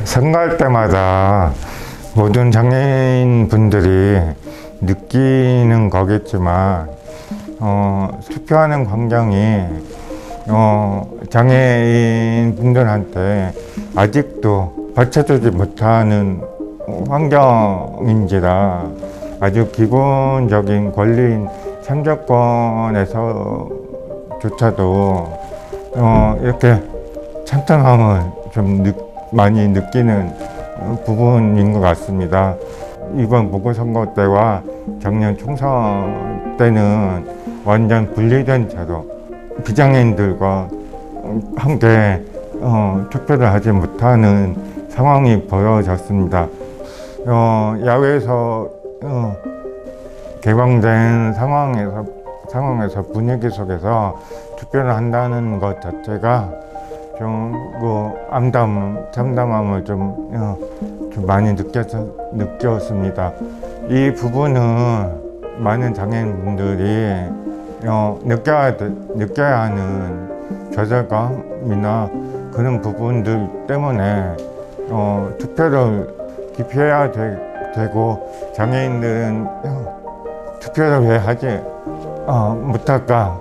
선거할 때마다 모든 장애인 분들이 느끼는 거겠지만 투표하는 광경이 장애인 분들한테 아직도 받쳐주지 못하는 환경인지라 아주 기본적인 권리인 참정권에서조차도 이렇게 찬탄함을 좀 많이 느끼는 부분인 것 같습니다. 이번 보궐선거 때와 작년 총선 때는 완전 분리된 채로 비장애인들과 함께 투표를 하지 못하는 상황이 벌어졌습니다. 야외에서 개방된 상황에서 분위기 속에서 투표를 한다는 것 자체가 좀 참담함을 좀 많이 느꼈습니다. 이 부분은 많은 장애인분들이 느껴야 하는 좌절감이나 그런 부분들 때문에 투표를 기피해야 되고 장애인들은 투표를 왜 하지 못할까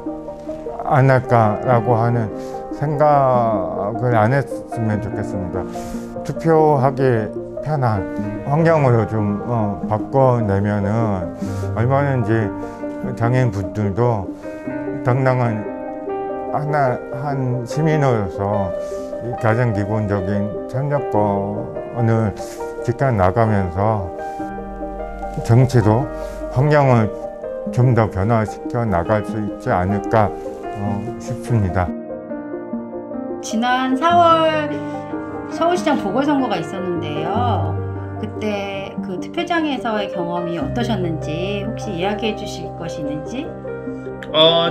안 할까라고 하는 생각을 안 했으면 좋겠습니다. 투표하기 편한 환경으로 좀 바꿔내면은 얼마든지 장애인 분들도 당당한 한 시민으로서 가장 기본적인 참여권을 지켜나가면서 정치도 환경을 좀 더 변화시켜 나갈 수 있지 않을까 싶습니다. 지난 4월 서울시장 보궐선거가 있었는데요. 그때 그 투표장에서의 경험이 어떠셨는지 혹시 이야기해 주실 것이 있는지?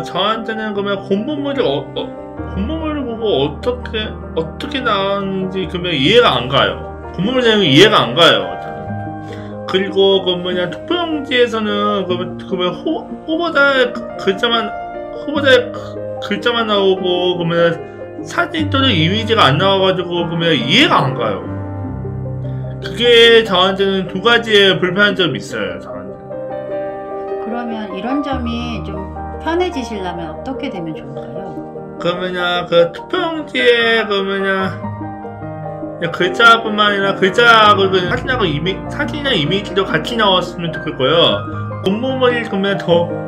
저한테는 그러면 공보물을 보고 어떻게 나왔는지 그러면 이해가 안 가요. 공보물 내용이 이해가 안 가요. 그리고 그러면 투표용지에서는 그러면 후보자의 글자만 나오고 그러면 사진 또는 이미지가 안 나와가지고 그러면 이해가 안 가요. 그게 저한테는 두 가지의 불편한 점이 있어요. 저한테. 그러면 이런 점이 좀 편해지시려면 어떻게 되면 좋을까요? 그러면 그 투표용지에 그러면 글자뿐만 아니라 글자하고 사진이나 이미지도 같이 나왔으면 좋겠고요. 공보물이 그러면 좀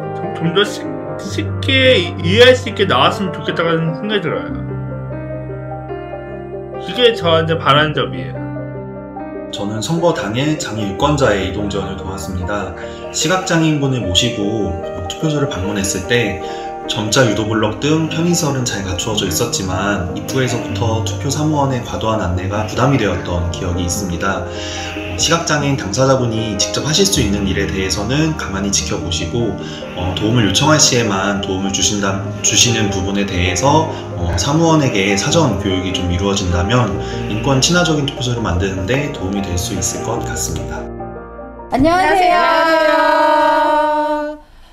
더 쉽게 이해할 수 있게 나왔으면 좋겠다는 생각이 들어요. 그게 저한테 바라는 점이에요. 저는 선거 당일 장애 유권자의 이동 지원을 도왔습니다. 시각장애인분을 모시고 투표소를 방문했을 때 점자 유도블럭 등 편의시설은 잘 갖추어져 있었지만 입구에서부터 투표 사무원의 과도한 안내가 부담이 되었던 기억이 있습니다. 시각장애인 당사자분이 직접 하실 수 있는 일에 대해서는 가만히 지켜보시고 도움을 요청할 시에만 도움을 주시는 부분에 대해서 사무원에게 사전 교육이 좀 이루어진다면 인권 친화적인 투표소를 만드는 데 도움이 될 수 있을 것 같습니다. 안녕하세요.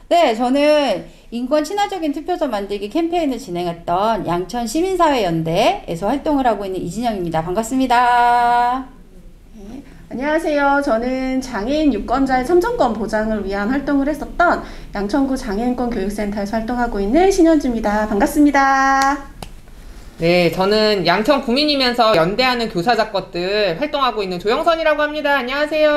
네, 저는 인권 친화적인 투표소 만들기 캠페인을 진행했던 양천시민사회연대에서 활동을 하고 있는 이진영입니다. 반갑습니다. 네, 안녕하세요. 저는 장애인 유권자의 참정권 보장을 위한 활동을 했었던 양천구 장애인권 교육센터에서 활동하고 있는 신현주입니다. 반갑습니다. 네, 저는 양천 구민이면서 연대하는 교사 작것들 활동하고 있는 조영선이라고 합니다. 안녕하세요.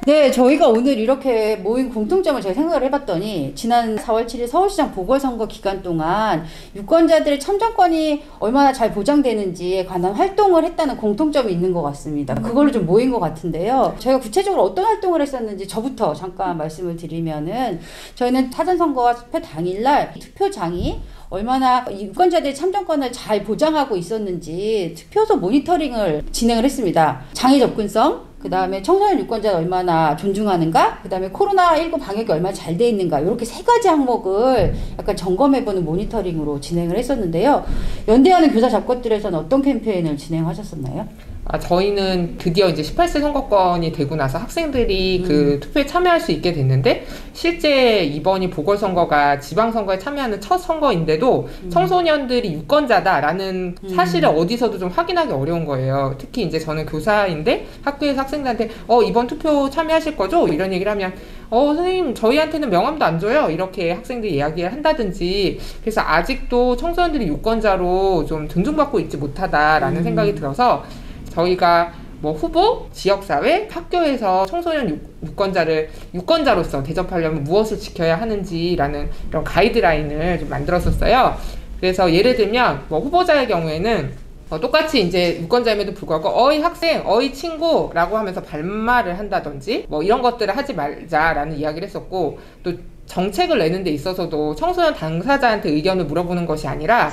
네, 저희가 오늘 이렇게 모인 공통점을 제가 생각을 해봤더니 지난 4월 7일 서울시장 보궐선거 기간 동안 유권자들의 참정권이 얼마나 잘 보장되는지에 관한 활동을 했다는 공통점이 있는 것 같습니다. 그걸로 좀 모인 것 같은데요. 저희가 구체적으로 어떤 활동을 했었는지 저부터 잠깐 말씀을 드리면은 저희는 사전선거와 투표 당일날 투표장이 얼마나 유권자들의 참정권을 잘 보장하고 있었는지 투표소 모니터링을 진행을 했습니다. 장애 접근성, 그 다음에 청소년 유권자를 얼마나 존중하는가, 그 다음에 코로나19 방역이 얼마나 잘 돼 있는가, 이렇게 세 가지 항목을 약간 점검해보는 모니터링으로 진행을 했었는데요. 연대하는 교사 잡것들에서는 어떤 캠페인을 진행하셨었나요? 저희는 드디어 이제 18세 선거권이 되고 나서 학생들이 그 투표에 참여할 수 있게 됐는데, 실제 이번이 보궐선거가 지방선거에 참여하는 첫 선거인데도 청소년들이 유권자다라는 사실을 어디서도 좀 확인하기 어려운 거예요. 특히 이제 저는 교사인데 학교에서 학생들한테 이번 투표 참여하실 거죠? 이런 얘기를 하면 선생님 저희한테는 명함도 안 줘요. 이렇게 학생들이 이야기를 한다든지, 그래서 아직도 청소년들이 유권자로 좀 존중받고 있지 못하다라는 생각이 들어서 저희가 뭐 후보, 지역사회, 학교에서 청소년 유권자로서 대접하려면 무엇을 지켜야 하는지라는 이런 가이드라인을 좀 만들었었어요. 그래서 예를 들면 뭐 후보자의 경우에는 똑같이 이제 유권자임에도 불구하고 어이 학생, 어이 친구라고 하면서 반말을 한다든지 뭐 이런 것들을 하지 말자라는 이야기를 했었고, 또 정책을 내는 데 있어서도 청소년 당사자한테 의견을 물어보는 것이 아니라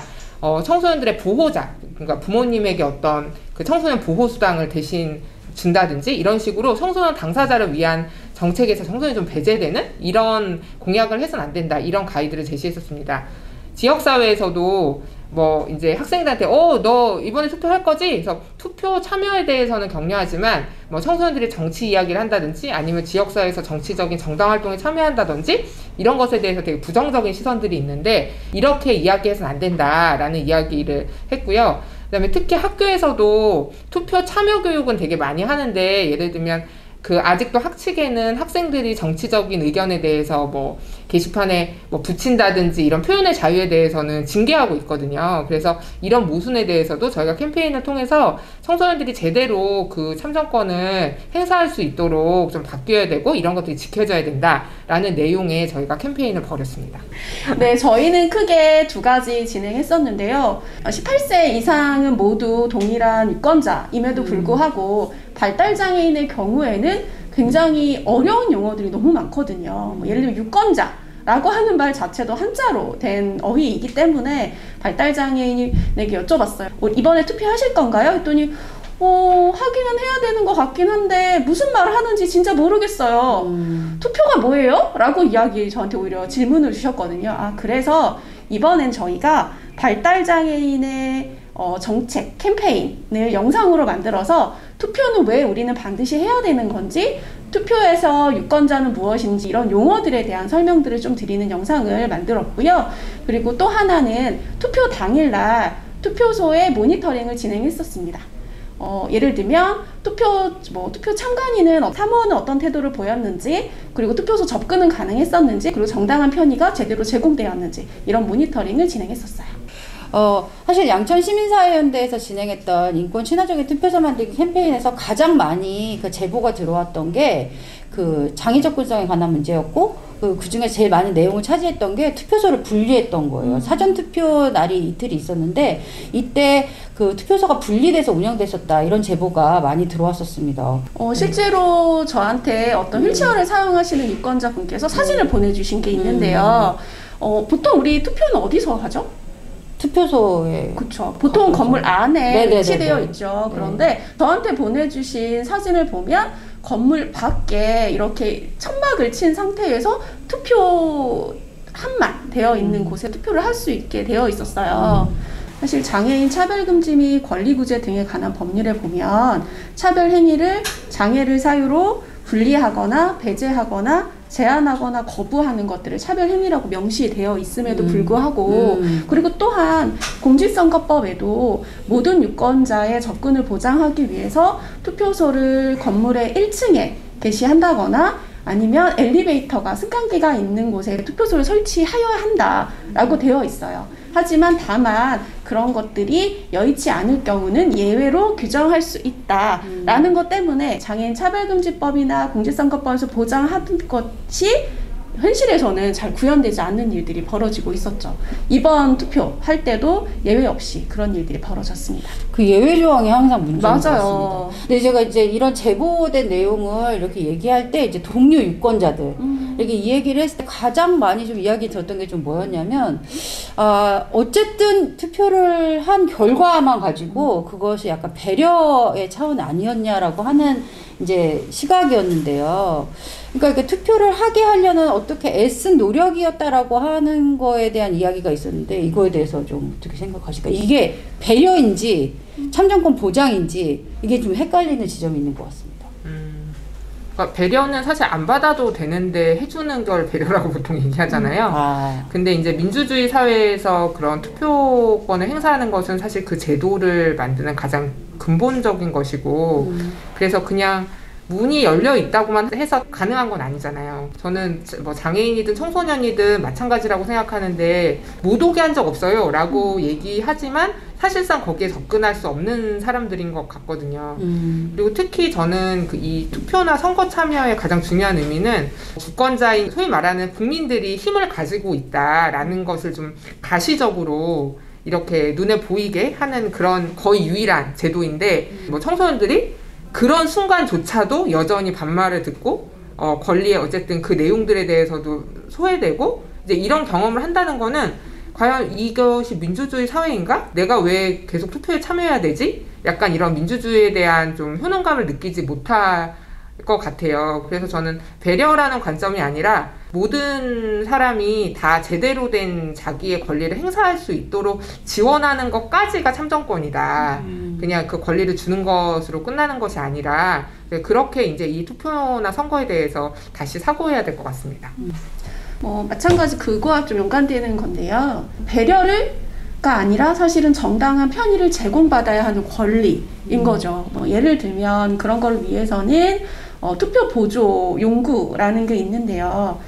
청소년들의 보호자, 그러니까 부모님에게 어떤 그 청소년 보호수당을 대신 준다든지 이런 식으로 청소년 당사자를 위한 정책에서 청소년이 좀 배제되는 이런 공약을 해서는 안 된다, 이런 가이드를 제시했었습니다. 지역사회에서도 뭐 이제 학생들한테 너 이번에 투표할 거지? 그래서 투표 참여에 대해서는 격려하지만 뭐 청소년들이 정치 이야기를 한다든지 아니면 지역사회에서 정치적인 정당 활동에 참여한다든지 이런 것에 대해서 되게 부정적인 시선들이 있는데, 이렇게 이야기해서는 안 된다라는 이야기를 했고요. 그다음에 특히 학교에서도 투표 참여 교육은 되게 많이 하는데, 예를 들면 그 아직도 학칙에는 학생들이 정치적인 의견에 대해서 뭐 게시판에 뭐 붙인다든지 이런 표현의 자유에 대해서는 징계하고 있거든요. 그래서 이런 모순에 대해서도 저희가 캠페인을 통해서 청소년들이 제대로 그 참정권을 행사할 수 있도록 좀 바뀌어야 되고 이런 것들이 지켜져야 된다라는 내용의 저희가 캠페인을 벌였습니다. 네, 저희는 크게 두 가지 진행했었는데요. 18세 이상은 모두 동일한 유권자임에도 불구하고 발달장애인의 경우에는 굉장히 어려운 용어들이 너무 많거든요. 뭐 예를 들면 유권자라고 하는 말 자체도 한자로 된 어휘이기 때문에 발달장애인에게 여쭤봤어요. 이번에 투표하실 건가요? 했더니 하기는 해야 되는 것 같긴 한데 무슨 말을 하는지 진짜 모르겠어요. 투표가 뭐예요? 라고 저한테 오히려 질문을 주셨거든요. 그래서 이번엔 저희가 발달장애인의 정책 캠페인을 영상으로 만들어서 투표는 왜 우리는 반드시 해야 되는 건지, 투표에서 유권자는 무엇인지 이런 용어들에 대한 설명들을 좀 드리는 영상을 만들었고요. 그리고 또 하나는 투표 당일날 투표소에 모니터링을 진행했었습니다. 예를 들면 투표 참관인은 사무원은 어떤 태도를 보였는지, 그리고 투표소 접근은 가능했었는지, 그리고 정당한 편의가 제대로 제공되었는지 이런 모니터링을 진행했었어요. 사실 양천시민사회연대에서 진행했던 인권 친화적인 투표소 만들기 캠페인에서 가장 많이 그 제보가 들어왔던 게 그 장애 접근성에 관한 문제였고, 그 중에 제일 많은 내용을 차지했던 게 투표소를 분리했던 거예요. 사전 투표 날이 이틀이 있었는데 이때 그 투표소가 분리돼서 운영됐었다, 이런 제보가 많이 들어왔었습니다. 실제로 저한테 어떤 휠체어를 사용하시는 유권자분께서 사진을 보내주신 게 있는데요. 보통 우리 투표는 어디서 하죠? 투표소에. 그렇죠. 보통 건물 안에 네네네네. 위치되어 있죠. 그런데 저한테 보내주신 사진을 보면 건물 밖에 이렇게 천막을 친 상태에서 투표 한만 되어 있는 곳에 투표를 할 수 있게 되어 있었어요. 사실 장애인 차별금지 및 권리구제 등에 관한 법률에 보면 차별 행위를 장애를 사유로 분리하거나 배제하거나 제한하거나 거부하는 것들을 차별 행위라고 명시되어 있음에도 불구하고, 그리고 또한 공직선거법에도 모든 유권자의 접근을 보장하기 위해서 투표소를 건물의 1층에 게시한다거나 아니면 엘리베이터가 승강기가 있는 곳에 투표소를 설치하여야 한다라고 되어 있어요. 하지만 다만 그런 것들이 여의치 않을 경우는 예외로 규정할 수 있다라는 것 때문에 장애인 차별금지법이나 공직선거법에서 보장하던 것이 현실에서는 잘 구현되지 않는 일들이 벌어지고 있었죠. 이번 투표할 때도 예외 없이 그런 일들이 벌어졌습니다. 그 예외 조항이 항상 문제인 것 맞아요. 같습니다. 근데 제가 이제 이런 제보된 내용을 이렇게 얘기할 때 이제 동료 유권자들 이렇게 이 얘기를 했을 때 가장 많이 좀 이야기 들었던 게 좀 뭐였냐면, 어쨌든 투표를 한 결과만 가지고 그것이 약간 배려의 차원 아니었냐라고 하는 이제 시각이었는데요. 그러니까 이렇게 투표를 하게 하려는 어떻게 애쓴 노력이었다라고 하는 거에 대한 이야기가 있었는데 이거에 대해서 좀 어떻게 생각하실까요? 이게 배려인지 참정권 보장인지 이게 좀 헷갈리는 지점이 있는 것 같습니다. 그러니까 배려는 사실 안 받아도 되는데 해주는 걸 배려라고 보통 얘기하잖아요. 근데 이제 민주주의 사회에서 그런 투표권을 행사하는 것은 사실 그 제도를 만드는 가장 근본적인 것이고 그래서 그냥 문이 열려 있다고만 해서 가능한 건 아니잖아요. 저는 뭐 장애인이든 청소년이든 마찬가지라고 생각하는데 못 오게 한 적 없어요 라고 얘기하지만 사실상 거기에 접근할 수 없는 사람들인 것 같거든요. 그리고 특히 저는 이 투표나 선거 참여의 가장 중요한 의미는 주권자인 소위 말하는 국민들이 힘을 가지고 있다라는 것을 좀 가시적으로 이렇게 눈에 보이게 하는 그런 거의 유일한 제도인데 뭐 청소년들이 그런 순간조차도 여전히 반말을 듣고 권리에 어쨌든 그 내용들에 대해서도 소외되고 이제 이런 경험을 한다는 거는 과연 이것이 민주주의 사회인가? 내가 왜 계속 투표에 참여해야 되지? 약간 이런 민주주의에 대한 좀 효능감을 느끼지 못할 것 같아요. 그래서 저는 배려라는 관점이 아니라 모든 사람이 다 제대로 된 자기의 권리를 행사할 수 있도록 지원하는 것까지가 참정권이다. 그냥 그 권리를 주는 것으로 끝나는 것이 아니라 그렇게 이제 이 투표나 선거에 대해서 다시 사고해야 될 것 같습니다. 마찬가지 그거와 좀 연관되는 건데요. 배려가 아니라 사실은 정당한 편의를 제공받아야 하는 권리인 거죠. 예를 들면 그런 걸 위해서는 투표 보조 용구라는 게 있는데요.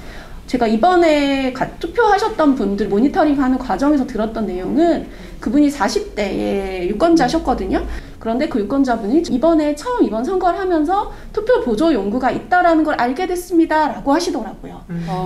제가 이번에 투표하셨던 분들 모니터링하는 과정에서 들었던 내용은 그분이 40대의 유권자셨거든요. 그런데 그 유권자분이 이번에 처음 이번 선거를 하면서 투표 보조 용구가 있다라는 걸 알게 됐습니다 라고 하시더라고요.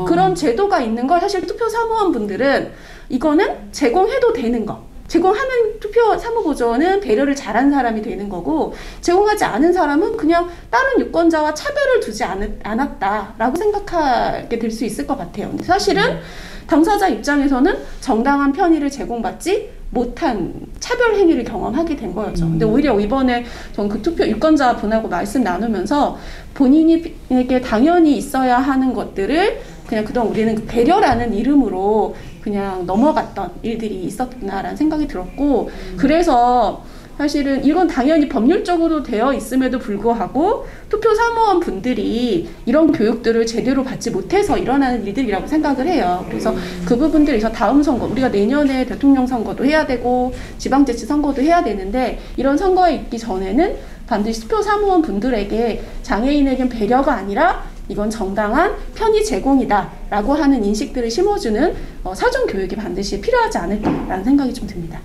그런 제도가 있는 걸 사실 투표 사무원분들은 이거는 제공해도 되는 거. 제공하는 투표 사무보조는 배려를 잘한 사람이 되는 거고 제공하지 않은 사람은 그냥 다른 유권자와 차별을 두지 않았다라고 생각하게 될 수 있을 것 같아요. 근데 사실은 당사자 입장에서는 정당한 편의를 제공받지 못한 차별 행위를 경험하게 된 거였죠. 근데 오히려 이번에 전 그 투표 유권자 분하고 말씀 나누면서 본인에게 당연히 있어야 하는 것들을 그냥 그동안 우리는 그 배려라는 이름으로 그냥 넘어갔던 일들이 있었구나라는 생각이 들었고 그래서 사실은 이건 당연히 법률적으로 되어 있음에도 불구하고 투표 사무원 분들이 이런 교육들을 제대로 받지 못해서 일어나는 일들이라고 생각을 해요. 그래서 그 부분들에서 다음 선거, 우리가 내년에 대통령 선거도 해야 되고 지방자치 선거도 해야 되는데 이런 선거에 있기 전에는 반드시 투표 사무원 분들에게 장애인에겐 배려가 아니라 이건 정당한 편의 제공이다 라고 하는 인식들을 심어주는 사전 교육이 반드시 필요하지 않을까라는 생각이 좀 듭니다.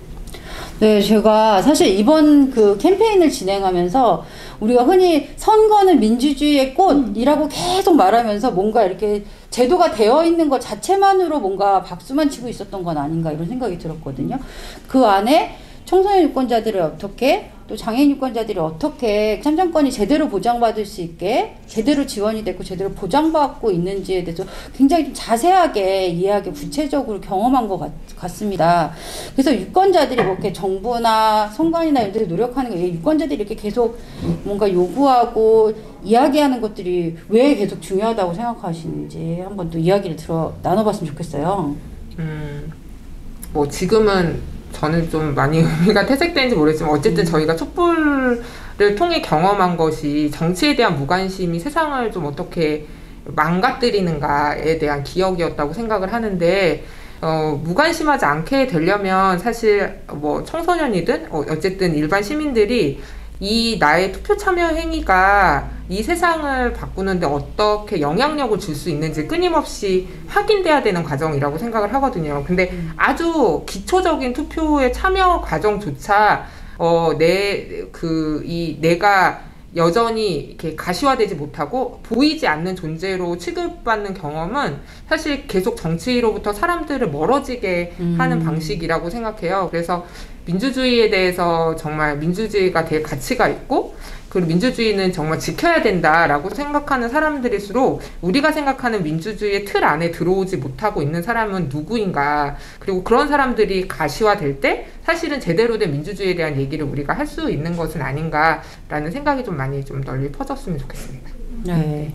네, 제가 사실 이번 그 캠페인을 진행하면서 우리가 흔히 선거는 민주주의의 꽃이라고 계속 말하면서 뭔가 이렇게 제도가 되어 있는 것 자체만으로 뭔가 박수만 치고 있었던 건 아닌가 이런 생각이 들었거든요. 그 안에 청소년 유권자들을 어떻게 또 장애인 유권자들이 어떻게 참정권이 제대로 보장받을 수 있게 제대로 지원이 됐고 제대로 보장받고 있는지에 대해서 굉장히 좀 자세하게 이해하게 구체적으로 경험한 것 같습니다. 그래서 유권자들이 뭐 이렇게 정부나 선관위나 이런 데서 노력하는 게 유권자들이 이렇게 계속 뭔가 요구하고 이야기하는 것들이 왜 계속 중요하다고 생각하시는지 한번 또 이야기를 나눠봤으면 좋겠어요. 뭐 지금은 저는 좀 많이 의미가 퇴색되는지 모르겠지만 어쨌든 저희가 촛불을 통해 경험한 것이 정치에 대한 무관심이 세상을 좀 어떻게 망가뜨리는가에 대한 기억이었다고 생각을 하는데 무관심하지 않게 되려면 사실 뭐 청소년이든 어쨌든 일반 시민들이 이 나의 투표 참여 행위가 이 세상을 바꾸는데 어떻게 영향력을 줄 수 있는지 끊임없이 확인돼야 되는 과정이라고 생각을 하거든요. 근데 아주 기초적인 투표의 참여 과정조차 내가 여전히 이렇게 가시화되지 못하고 보이지 않는 존재로 취급받는 경험은 사실 계속 정치로부터 사람들을 멀어지게 하는 방식이라고 생각해요. 그래서 민주주의에 대해서 정말 민주주의가 될 가치가 있고 그리고 민주주의는 정말 지켜야 된다라고 생각하는 사람들일수록 우리가 생각하는 민주주의의 틀 안에 들어오지 못하고 있는 사람은 누구인가, 그리고 그런 사람들이 가시화될 때 사실은 제대로 된 민주주의에 대한 얘기를 우리가 할 수 있는 것은 아닌가라는 생각이 좀 많이 좀 널리 퍼졌으면 좋겠습니다. 네.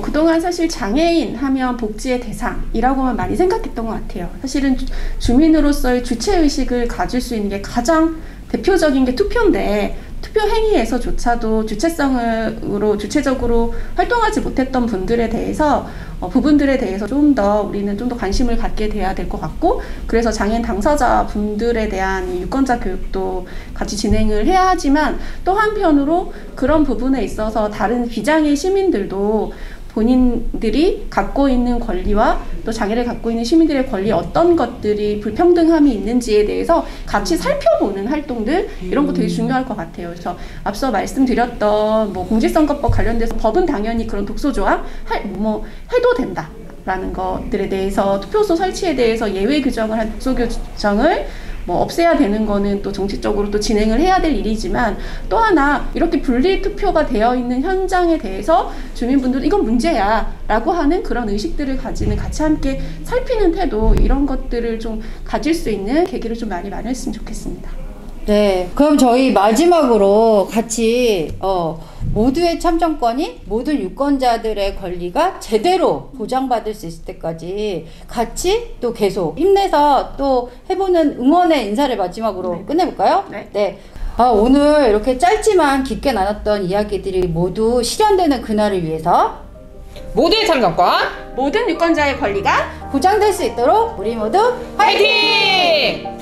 그동안 사실 장애인 하면 복지의 대상이라고만 많이 생각했던 것 같아요. 사실은 주민으로서의 주체의식을 가질 수 있는 게 가장 대표적인 게 투표인데, 투표 행위에서조차도 주체적으로 활동하지 못했던 분들에 대해서 부분들에 대해서 우리는 좀 더 관심을 갖게 돼야 될 것 같고, 그래서 장애인 당사자 분들에 대한 유권자 교육도 같이 진행을 해야 하지만, 또 한편으로 그런 부분에 있어서 다른 비장애 시민들도 본인들이 갖고 있는 권리와 또 장애를 갖고 있는 시민들의 권리, 어떤 것들이 불평등함이 있는지에 대해서 같이 살펴보는 활동들, 이런 거 되게 중요할 것 같아요. 그래서 앞서 말씀드렸던 공직선거법 관련돼서 법은 당연히 그런 독소조항 해도 된다 라는 것들에 대해서, 투표소 설치에 대해서 예외 규정을 한 독소 규정을 없애야 되는 거는 또 정치적으로 또 진행을 해야 될 일이지만, 또 하나 이렇게 분리 투표가 되어 있는 현장에 대해서 주민분들은 이건 문제야 라고 하는 그런 의식들을 가지는, 같이 함께 살피는 태도, 이런 것들을 좀 가질 수 있는 계기를 좀 많이 마련했으면 좋겠습니다. 네, 그럼 저희 마지막으로 같이 모두의 참정권이 모든 유권자들의 권리가 제대로 보장받을 수 있을 때까지 같이 또 계속 힘내서 또 해보는 응원의 인사를 마지막으로 끝내볼까요? 네. 오늘 이렇게 짧지만 깊게 나눴던 이야기들이 모두 실현되는 그날을 위해서 모두의 참정권, 모든 유권자의 권리가 보장될 수 있도록 우리 모두 화이팅!